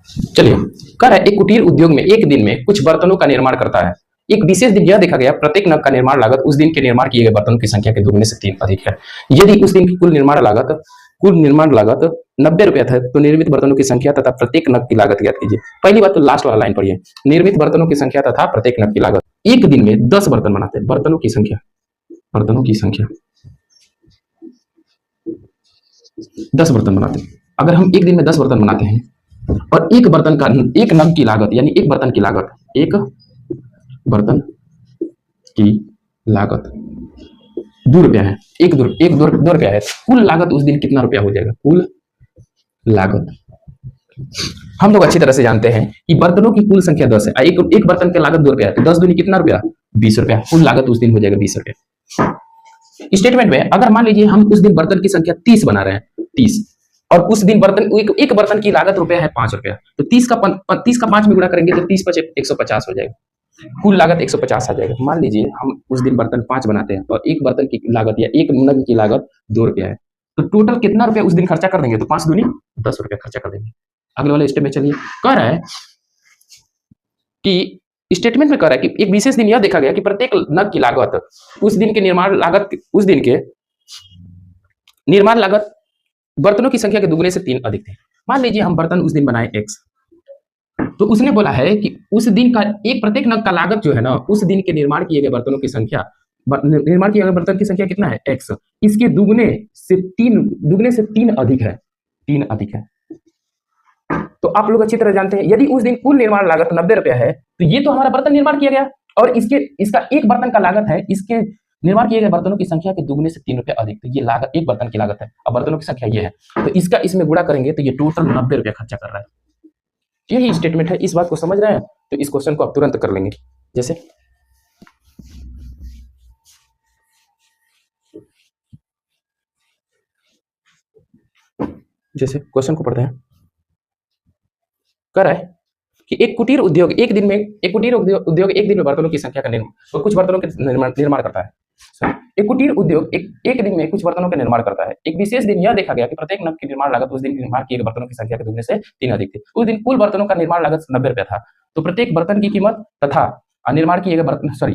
चलिए, कह रहा है एक कुटीर उद्योग में एक दिन में कुछ बर्तनों का निर्माण करता है। एक विशेष दिन यह देखा गया प्रत्येक नग का निर्माण लागत उस दिन के निर्माण किए गए बर्तनों की संख्या के दुगने से 3 अधिक है। यदि उस दिन की कुल निर्माण लागत 90 रुपया था तो निर्मित बर्तनों की संख्या तथा प्रत्येक नग की लागत ज्ञात कीजिए। पहली बात तो लास्ट वाला लाइन पढ़िए, निर्मित बर्तनों की संख्या तथा प्रत्येक नग की लागत। एक दिन में 10 बर्तन बनाते हैं, बर्तनों की संख्या 10 बर्तन बनाते हैं। अगर हम एक दिन में 10 बर्तन बनाते हैं और एक नग की लागत यानी एक बर्तन की लागत 2 रुपया है, दो रुपया है, कुल लागत उस दिन कितना रुपया हो जाएगा? कुल लागत हम लोग अच्छी तरह से जानते हैं कि बर्तनों की कुल संख्या 10 है, एक बर्तन की लागत 2 रुपया है, तो 10 दूनी कितना रुपया? 20 रुपया। कुल लागत उस दिन हो जाएगा 20 रुपया। स्टेटमेंट में अगर मान लीजिए हम उस दिन बर्तन की संख्या 30 बना रहे हैं, 30, और उस दिन एक बर्तन की लागत रुपया है 5 रुपया, तो 30 का 5 में गुणा करेंगे तो 30 × 150 हो जाएगा, कुल लागत 150 आ जाएगा। मान लीजिए हम उस दिन बर्तन 5 बनाते हैं और एक बर्तन की लागत या एक नग की लागत 2 रुपया है, तो टोटल कितना रुपया उस दिन खर्चा कर देंगे? तो 5 दूनी 10 रुपया खर्चा कर देंगे। अगले वाले स्टेप में चलिए, कह रहा है कि स्टेटमेंट में कह रहा है कि एक विशेष दिन यह देखा गया कि प्रत्येक नग की लागत उस दिन के निर्माण लागत बर्तनों की संख्या के दुगने से 3 अधिक थे। मान लीजिए हम बर्तन उस दिन बनाए X, तो उसने बोला है कि उस दिन का प्रत्येक नग का लागत जो है ना, उस दिन के निर्माण किए गए बर्तनों की संख्या बर्तन की संख्या कितना है? X, इसके दुगने से 3 अधिक है, 3 अधिक है। तो आप लोग अच्छी तरह जानते हैं यदि उस दिन कुल निर्माण लागत 90 रुपया है तो ये तो हमारा बर्तन निर्माण किया गया और इसका एक बर्तन का लागत है, इसके निर्माण किए गए बर्तनों की संख्या के दुगने से 3 रुपया अधिक, तो ये लागत एक बर्तन की लागत है और बर्तनों की संख्या ये है, तो इसका इसमें गुणा करेंगे तो ये टोटल 90 रुपया खर्चा कर रहा है। यही स्टेटमेंट है। इस बात को समझ रहे हैं तो इस क्वेश्चन को आप तुरंत कर लेंगे। जैसे क्वेश्चन को पढ़ते हैं, कह रहा है कि एक कुटीर उद्योग एक दिन में बर्तनों की संख्या का निर्माण कुछ बर्तनों के निर्माण करता है। एक कुटीर उद्योग एक दिन में कुछ बर्तनों का निर्माण करता है। एक विशेष दिन यह देखा गया कि प्रत्येक नग की निर्माण लागत उस दिन निर्माण किए गए बर्तनों की संख्या के दुगने से 3 अधिक थी। उस दिन कुल बर्तनों का निर्माण लागत 90 रुपया था, तो प्रत्येक बर्तन की कीमत तथा निर्माण किए गए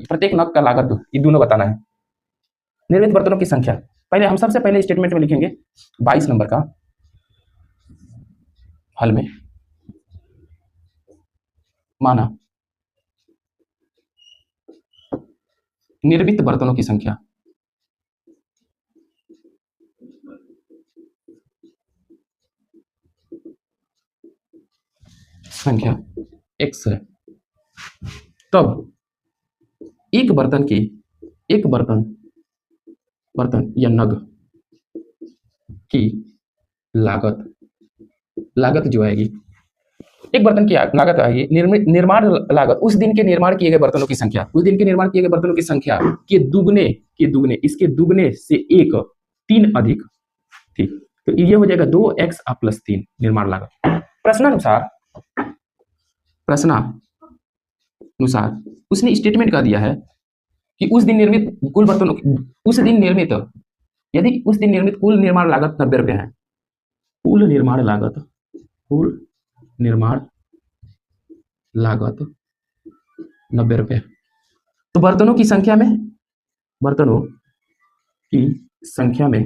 प्रत्येक नग का लागत, ये दोनों बताना है। निर्मित बर्तनों की संख्या, पहले हम सबसे पहले स्टेटमेंट में लिखेंगे 22 नंबर का हल में माना निर्मित बर्तनों की संख्या X है, तब एक बर्तन या नग की लागत जो आएगी, एक बर्तन की लागत आएगी, निर्माण लागत उस दिन के निर्माण किए गए बर्तनों की संख्या के दुगने इसके दुगने से 3 अधिक थी, तो ये हो जाएगा 2x + 3 निर्माण लागत। प्रश्नानुसार उसने स्टेटमेंट का दिया है कि उस दिन निर्मित कुल निर्माण लागत 90 रुपया है, कुल निर्माण लागत 90 रुपये, तो बर्तनों की संख्या में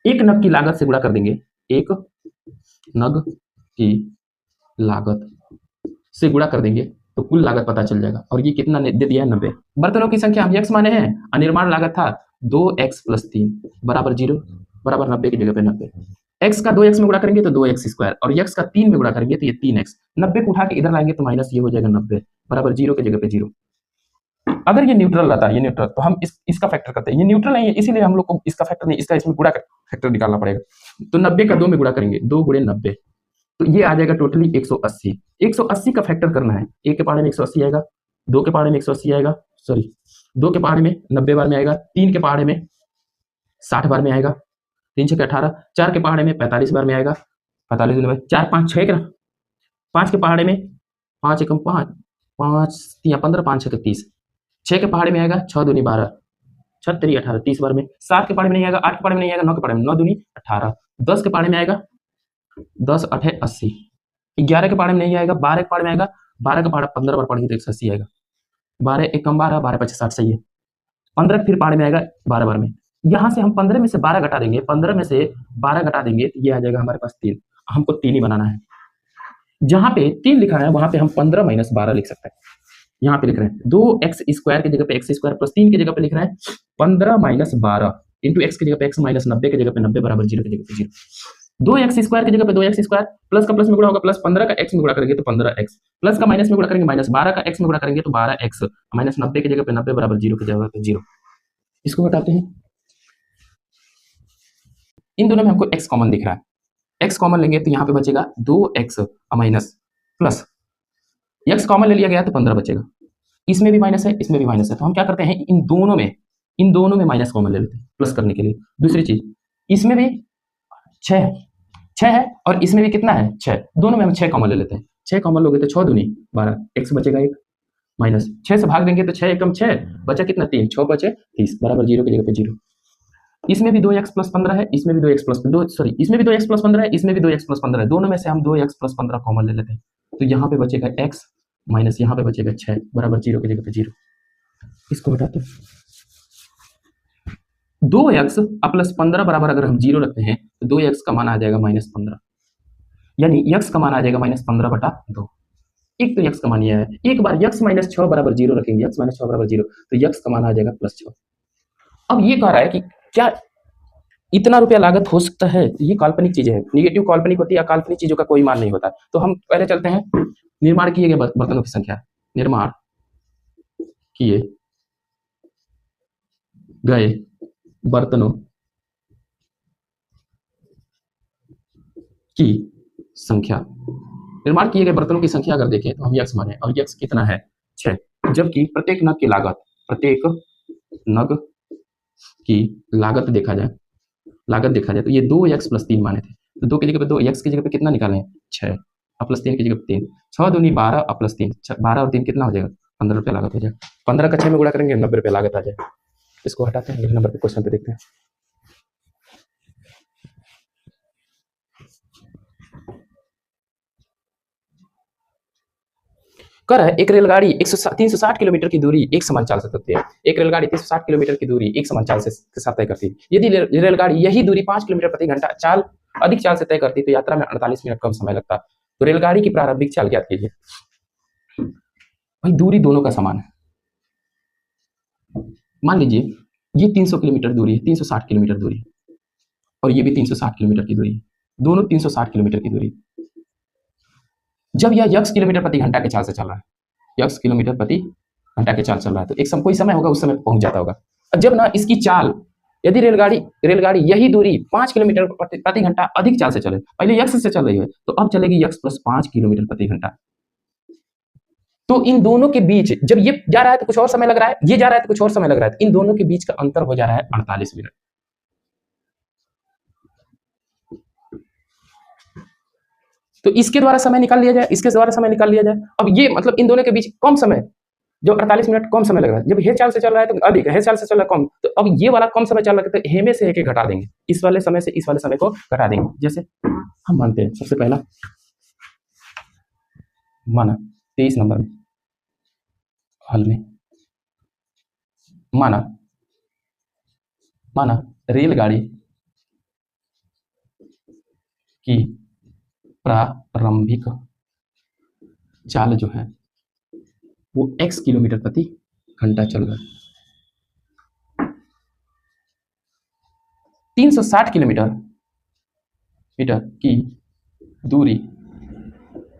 एक नग की लागत से गुणा कर देंगे, एक नग की लागत से गुणा कर देंगे तो कुल लागत पता चल जाएगा, और ये कितना दे दिया है? 90। बर्तनों की संख्या हम x माने हैं और निर्माण लागत था 2x + 3 बराबर 0 बराबर 90 की जगह पे 90। x का 2x में गुणा करेंगे तो 2x² और x का 3 में गुणा करेंगे तो ये 3x। 90 को उठा के इधर लाएंगे तो माइनस ये हो जाएगा 90 बराबर 0 की जगह पे 0। अगर ये न्यूट्रल रहता है, ये न्यूट्रल, तो हम इसका फैक्टर करते हैं, ये न्यूट्रल नहीं है इसीलिए हम लोग को इसका फैक्टर नहीं, इसका इसमें गुणा फैक्टर निकालना पड़ेगा। तो 90 का 2 में गुणा करेंगे, 2 × 90, तो ये आ जाएगा टोटली 180। 180 का फैक्टर करना है, एक के पहाड़े में 180 आएगा, 2 के पहाड़े में 180 आएगा, 2 के पहाड़े में 90 बार में आएगा, 3 के पहाड़े में 60 बार में आएगा, 3 × 6 = 18, 4 के पहाड़े में 45 बार में आएगा, 45 में 4 5 6 का, 5 के पहाड़े में 5 × 5 5 3 15 5 6 30, 6 के पहाड़े में आएगा 6 दूनी 12, 6 3 18 30 बार में, 7 के पहाड़े में नहीं आएगा, 8 के पहाड़े में नहीं आएगा, 9 के पहाड़े में 9 दूनी 18, 10 के पहाड़े में आएगा 10 8 80। 11 के पहाड़े में नहीं आएगा, 12 के पहाड़े में आएगा। 12 का पहाड़ा 15 बार पढ़ेंगे तो 180 आएगा। 12 एक कम 12, 12 पचास 60 सही है। 15 फिर पहाड़े में आएगा 12 बार में। यहाँ से हम 15 में से 12 घटा देंगे, 15 में से 12 घटा देंगे तो ये आ जाएगा हमारे पास 3। हमको 3 ही बनाना है। जहाँ पे 3 लिखा है वहां पे हम 15 माइनस 12 लिख सकते हैं। यहाँ पे लिख रहे हैं 2x² की जगह पे x² प्लस 3 की जगह पे लिख रहे हैं 15 माइनस 12 इंटू एक्स की जगह पे x माइनस 90 की जगह पे 90 बराबर 0 की जगह पे 0। 2x² की जगह पे 2x² प्लस का प्लस में गुणा होगा, प्लस 15 का x में गुणा करेंगे तो 15x, प्लस का माइनस में गुणा करेंगे माइनस 12 का x में गुणा करेंगे तो 12x, माइनस 90 की जगह पे 90 बराबर 0 की जगह पे 0। इसको हटाते हैं। इन दोनों में हमको x कॉमन दिख रहा है, x कॉमन लेंगे तो यहाँ पे बचेगा 2x minus plus x common ले लिया गया तो 15 बचेगा। इसमें भी माइनस है, इसमें भी माइनस है, तो हम क्या करते हैं इन दोनों में माइनस कॉमन ले लेते हैं प्लस करने के लिए। दूसरी चीज, इसमें भी 6 है और इसमें भी कितना है 6, दोनों में हम 6 कॉमन ले लेते हैं। 6 कॉमन लोगे तो 6 दूनी 12, x बचेगा 1 माइनस 6 से भाग देंगे तो 6 एकम 6 बचा कितना 3, 6 बचे 30 बराबर 0 की जगह पे 0। इसमें भी 2x प्लस 15 है, इसमें भी 2x प्लस 2 सॉरी इसमें भी 2x प्लस 15 है, इसमें भी 2x प्लस 15 है, दोनों में से हम 2x प्लस 15 कॉमन ले लेते हैं तो यहाँ पे बचेगा x माइनस यहाँ पे बचेगा 6 बराबर 0 की जगह पे 0। इसको हटाते हैं। 2x प्लस 15 बराबर अगर हम 0 रखते हैं तो 2x का मान आ जाएगा माइनस 15, यानी x का मान आ जाएगा माइनस 15 बटा 2। एक तो x का मान यह है, एक बार x माइनस 6 बराबर 0 रखेंगे, x माइनस 6 बराबर 0 तो x का मान आ जाएगा प्लस 6। अब ये कह रहा है कि क्या इतना रुपया लागत हो सकता है? ये काल्पनिक चीजें हैं, निगेटिव काल्पनिक होती है, काल्पनिक चीजों का कोई मान नहीं होता। तो हम पहले चलते हैं, निर्माण किए गए बर्तनों की संख्या, निर्माण किए गए बर्तनों की संख्या। निर्माण किए गए बर्तनों की संख्या अगर देखें तो हम यक्स माने, और यक्स कितना है 6, जबकि प्रत्येक नग की लागत, प्रत्येक नग की लागत देखा जाए तो ये 2x प्लस 3 माने थे, तो 2 की जगह पे 2, x की जगह पे कितना निकालें 6 और प्लस 3 की जगह पे 3, 6 दूनी 12 और प्लस 3, 12 और 3 कितना हो जाएगा 15 रुपया लागत हो जाएगा। 15 का 6 में गुणा करेंगे 90 रुपया लागत आ जाएगा। इसको हटाते हैं, अगले नंबर पे क्वेश्चन पे देखते हैं। कर है एक रेलगाड़ी 360 किलोमीटर की दूरी एक समान चाल से सकती है। एक रेलगाड़ी 360 किलोमीटर की दूरी एक समान चाल से के साथ तय करती है। यदि रेलगाड़ी यही दूरी 5 किलोमीटर प्रति घंटा अधिक चाल से तय करती तो यात्रा में 48 मिनट कम समय लगता। तो रेलगाड़ी की प्रारंभिक चाल ज्ञात कीजिए। भाई दूरी दोनों का समान है। मान लीजिए ये 300 किलोमीटर दूरी है, 360 किलोमीटर दूरी, और ये भी 360 किलोमीटर की दूरी है, दोनों 360 किलोमीटर की दूरी। जब यह यक्स किलोमीटर प्रति घंटा के चाल से चल रहा है, यक्स किलोमीटर प्रति घंटा के चाल चल रहा है, तो एक कोई समय होगा उस समय पहुंच जाता होगा। जब ना इसकी चाल, यदि रेलगाड़ी यही दूरी 5 किलोमीटर प्रति घंटा अधिक चाल से चले, पहले यक्स से चल रही है तो अब चलेगी यक्स प्लस 5 किलोमीटर प्रति घंटा। तो इन दोनों के बीच, जब ये जा रहा है तो कुछ और समय लग रहा है, ये जा रहा है तो कुछ और समय लग रहा है, इन दोनों के बीच का अंतर हो जा रहा है 48 मिनट। तो इसके द्वारा समय निकाल लिया जाए, इसके द्वारा समय निकाल लिया जाए। अब ये मतलब इन दोनों के बीच कम समय, जो 48 मिनट कम समय लग रहा है, जब हे चाल से चल रहा है तो अधिक, हे चाल से चल रहा है कम, तो अब ये वाला कम समय चल रहा है तो हे में से एक घटा देंगे, इस वाले समय से इस वाले समय को घटा देंगे। जैसे हम मानते हैं सबसे पहला माना 23 नंबर में हल में माना रेलगाड़ी की प्रारंभिक चाल जो है वो x किलोमीटर प्रति घंटा चल रहा है। 360 किलोमीटर की दूरी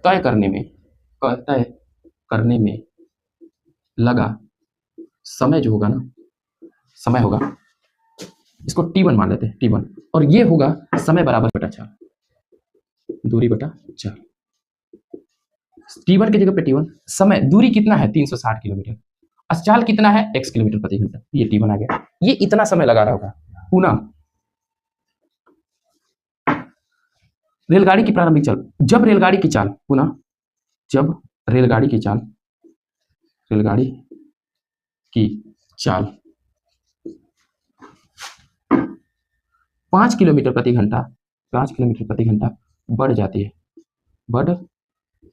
तय करने में लगा समय जो होगा ना, समय होगा, इसको t1 मान लेते हैं, t1, और ये होगा समय बराबर बटा चाल, दूरी बटा चाल। t1 की जगह पे t1, समय दूरी कितना है 360 किलोमीटर, चाल कितना है x किलोमीटर प्रति घंटा, ये t1 आ गया। ये इतना समय लगा रहा होगा। पुनः रेलगाड़ी की प्रारंभिक चाल, जब रेलगाड़ी की चाल 5 किलोमीटर प्रति घंटा बढ़ जाती है, बढ़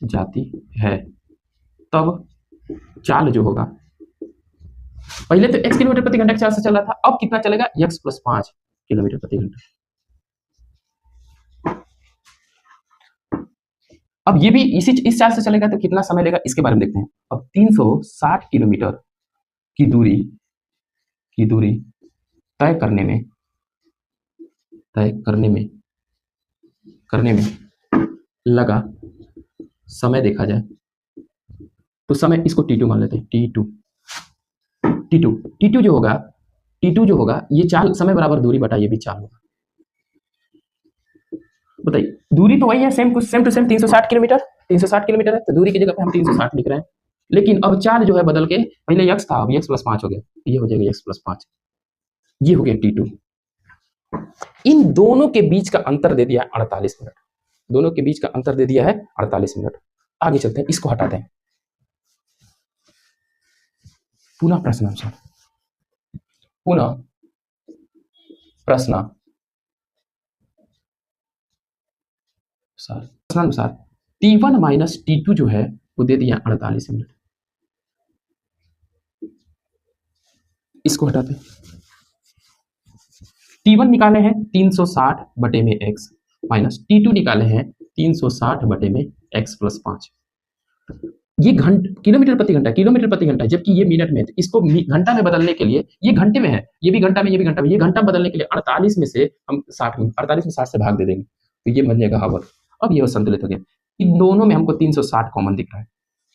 जाती है, तब चाल जो होगा, पहले तो x किलोमीटर प्रति घंटा के चाल से चल रहा था, अब कितना चलेगा, x प्लस 5 किलोमीटर प्रति घंटा। अब ये भी इस चाल से चलेगा तो कितना समय लेगा, इसके बारे में देखते हैं। अब 360 किलोमीटर की दूरी तय करने में लगा समय देखा जाए तो समय, इसको t2 मान लेते हैं, t2 जो होगा ये चाल समय बराबर दूरी बटा ये भी चाल होगा। बताइए, दूरी तो वही है, सेम टू सेम 360 किलोमीटर है, तो दूरी की जगह पे हम 360 लिख रहे हैं, लेकिन अब चाल जो है बदल के, पहले x था, अब x प्लस 5 हो गया, ये हो जाएगा x प्लस 5, ये हो गया t2। इन दोनों के बीच का अंतर दे दिया 48 मिनट, दोनों के बीच का अंतर दे दिया है 48 मिनट। आगे चलते हैं, इसको हटाते हैं, पुनः प्रश्नानुसार T1 माइनस T2 जो है वो दे दिया 48 मिनट, इसको हटाते हैं। T1 निकाले हैं 360 बटे में x माइनस T2 निकाले हैं 360 बटे में x प्लस 5। ये किलोमीटर प्रति घंटा, जबकि ये मिनट में है, तो इसको घंटा में बदलने के लिए, ये घंटे में है, ये भी घंटा में, ये भी घंटा में, ये घंटा बदलने के लिए 48 में से हम 60 से भाग दे देंगे, तो ये बन जाएगा हावर। अब ये संतुलित हो गया, इन दोनों में हमको 360 कॉमन दिख रहा है।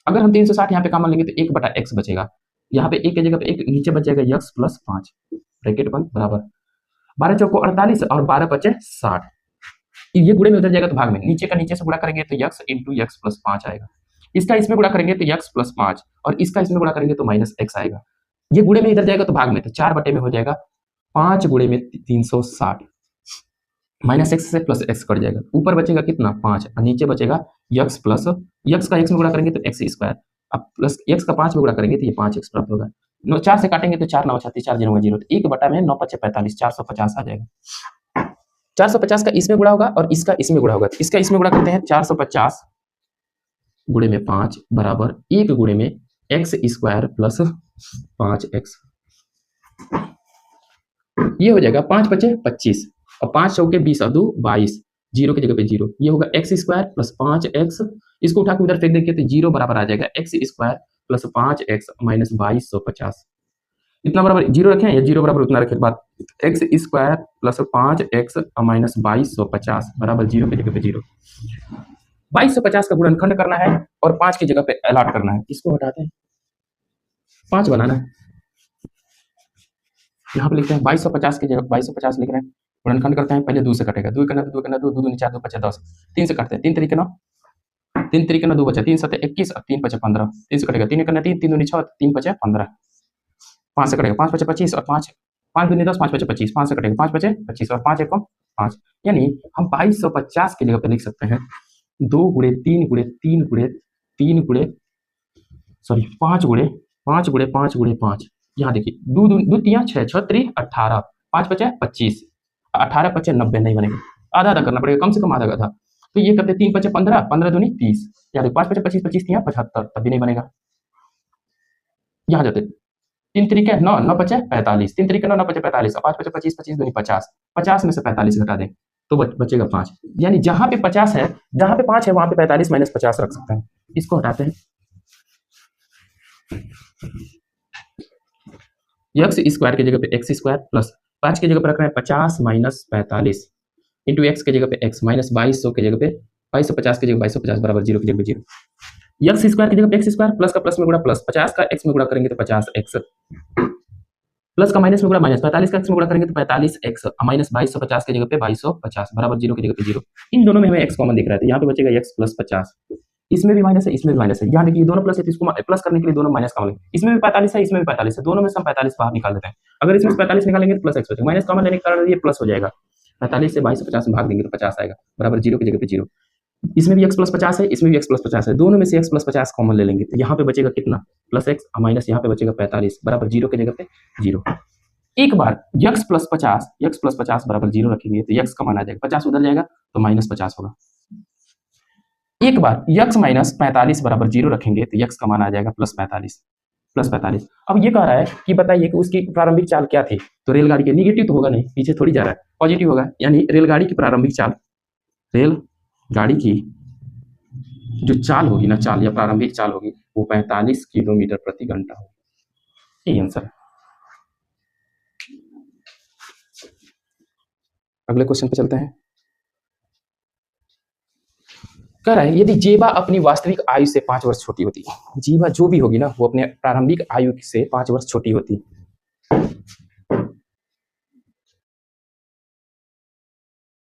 अगर हम 360 यहाँ पे कॉमन लेंगे तो 1 बटा x बचेगा, यहाँ पे 1 की जगह पे 1 नीचे बच जाएगा, x प्लस 5 ब्रैकेट बंद बराबर 12 चौको 48 और 12 बचे 60, ये गुणे में उधर जाएगा तो भाग में, नीचे का नीचे से गुणा करेंगे तो x इंटू x प्लस 5 आएगा, इसका इसमें गुणा करेंगे तो x प्लस 5 और इसका इसमें गुणा करेंगे तो माइनस x आएगा, ये गुणे में इधर जाएगा तो भाग में, तो 4 बटे में हो जाएगा 5 गुणे में 360, माइनस x से प्लस x कट जाएगा, ऊपर बचेगा कितना 5 और नीचे बचेगा x प्लस, x का x में गुणा करेंगे तो x स्क्वायर, अब प्लस x का 5 में गुणा करेंगे तो ये 5x प्राप्त होगा, 4 से काटेंगे तो 4 9 36 4 0 0, तो 1 बटा में 9 5 45 450 आ जाएगा। 450 का इसमें गुणा होगा और इसका इसमें गुणा होगा, तो इसका इसमें गुणा करते हैं, 450 गुणे में 5 बराबर 1 गुणे में x स्क्वायर प्लस 5x, ये हो जाएगा 5 5 25 और 5 चौके 20 और 2 22, 0 की जगह पे 0, ये होगा x स्क्वायर प्लस 5x, इसको उठा के उधर फेंक देंगे तो 0 बराबर आ जाएगा x square plus 5x minus 2250, इतना बराबर 0 रखें या 0 बराबर उतना रखें, बाद x square plus 5x minus 2250 बराबर 0 की जगह पे 0, 2250 का गुणनखंड करना है और 5 की जगह पे अलॉट करना है, इसको हटाते हैं, 5 बनाना है, यहाँ पे लिखते हैं 2250 की जगह 2250 लिख रहे हैं, गुणनखंड करते हैं, पहले 2 से कटेगा, 2 करना 2 करना 2 2 4 2 5 10, 3 से काटते हैं, 3 तरीके 9 3 तरीके 9 2 बचा, 3 7 21 और 3 5 15, 3 से कटेगा, 3 करना 3 3 2 6 3 5 15, 5 से कटेगा, 5 5 25 और 5 5 2 10 5 5 25, 5 से कटेगा 5 5 25 और 5 1 5, यानी हम 2250 की जगह पे लिख सकते हैं 2 गुणे 3 गुणे 3 गुणे 3 गुणे सॉरी 5 गुणे 5 गुणे 5 गुणे 5, यहाँ देखिए 2 2 3 6 6 3 18, 5 5 25, 18 5 90 नहीं बनेगा, आधा आधा करना पड़ेगा, कम से कम आधा था, तो ये करते 3 5 15 15 दूनी 30, या 5 5 25 25 3 75, तब भी नहीं बनेगा, यहाँ जाते 3 तरीके 9 9 5 45, 3 तरीके 9 9 5 45 और 5 5 25 25 दूनी 50, 50 में से 45 घटा दें तो बचेगा 5, यानी जहां पे 50 है, जहां पे 5 है वहां पे 45 माइनस 50 रख सकते हैं, इसको हटाते हैं, x स्क्वायर की जगह पे x स्क्वायर प्लस 5 की जगह पे रख रहे हैं 50 माइनस 45 इंटू x की जगह पे x माइनस 2200 की जगह पे 2250 की जगह 2250 बराबर 0 की जगह पे 0, x स्क्वायर की जगह पे x स्क्वायर प्लस का प्लस में गुणा प्लस, 50 का x में गुणा करेंगे तो 50x प्लस का माइनस में गुणा माइनस, 45 का x में गुणा करेंगे तो 45x माइनस 2250 की जगह पे 2250 बराबर 0 की जगह पे 0, इन दोनों में हमें x कॉमन दिख रहा है, तो यहाँ पे बचेगा x प्लस 50, इसमें भी माइनस है इसमें भी माइनस है, यहाँ देखिए दोनों प्लस है, इसको प्लस करने के लिए दोनों माइनस कॉमन, इसमें भी 45 है इसमें भी 45 है, दोनों में से हम 45 बाहर निकाल देते हैं, अगर इसमें 45 निकालेंगे तो प्लस x बचेगा, माइनस कॉमन लेने के कारण ये प्लस हो जाएगा, 45 से 2250 में भाग देंगे तो 50 आएगा बराबर 0 की जगह पे 0, इसमें भी x प्लस 50 है इसमें भी x प्लस 50 है, दोनों में से x प्लस 50 कॉमन ले लेंगे तो यहाँ पे बचेगा कितना प्लस x माइनस यहाँ पे बचेगा 45 बराबर 0 की जगह पे 0, एक बार x प्लस 50 बराबर 0 रखेंगे तो x का मान आ जाएगा, 50 उधर जाएगा तो माइनस 50 होगा, एक बार यक्स माइनस 45 बराबर 0 रखेंगे तो यक्स का मान आ जाएगा +45। अब ये कह रहा है कि बताइए कि उसकी प्रारंभिक चाल क्या थी। तो रेलगाड़ी के निगेटिव तो होगा नहीं, पीछे थोड़ी जा रहा है, पॉजिटिव होगा, यानी रेलगाड़ी की प्रारंभिक चाल, रेलगाड़ी की जो चाल होगी ना, चाल या प्रारंभिक चाल होगी, वो 45 किलोमीटर प्रति घंटा होगी। यही आंसर है। अगले क्वेश्चन पे चलते हैं। कह रहा है यदि जीवा अपनी वास्तविक आयु से 5 वर्ष छोटी होती है, जीवा जो भी होगी ना वो अपने प्रारंभिक आयु से 5 वर्ष छोटी होती है,